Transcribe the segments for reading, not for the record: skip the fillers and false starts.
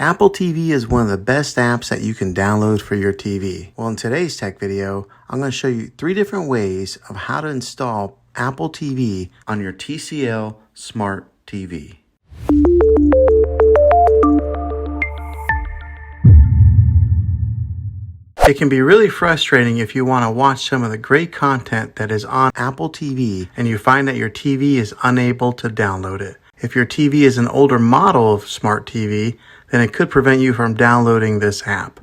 Apple TV is one of the best apps that you can download for your TV. Well, in today's tech video, I'm going to show you 3 different ways of how to install Apple TV on your TCL Smart TV. It can be really frustrating if you want to watch some of the great content that is on Apple TV and you find that your TV is unable to download it. If your TV is an older model of Smart TV, then it could prevent you from downloading this app.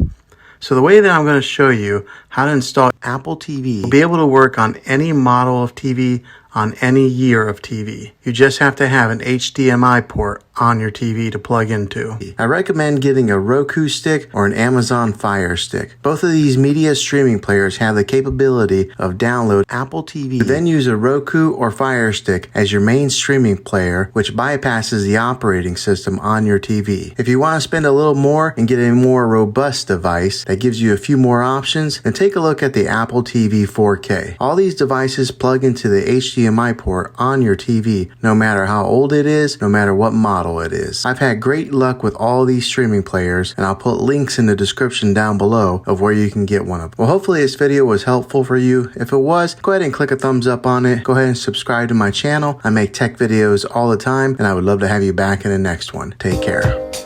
So the way that I'm going to show you how to install Apple TV will be able to work on any model of TV, on any year of TV. You just have to have an HDMI port on your TV to plug into. I recommend getting a Roku stick or an Amazon Fire Stick. Both of these media streaming players have the capability of download Apple TV. Then use a Roku or Fire Stick as your main streaming player, which bypasses the operating system on your TV. If you want to spend a little more and get a more robust device that gives you a few more options, then take a look at the Apple TV 4K. All these devices plug into the HDMI port on your TV, no matter how old it is, no matter what model it is. I've had great luck with all these streaming players, and I'll put links in the description down below of where you can get one of them. Well, hopefully this video was helpful for you. If it was, go ahead and click a thumbs up on it. Go ahead and subscribe to my channel. I make tech videos all the time, and I would love to have you back in the next one. Take care.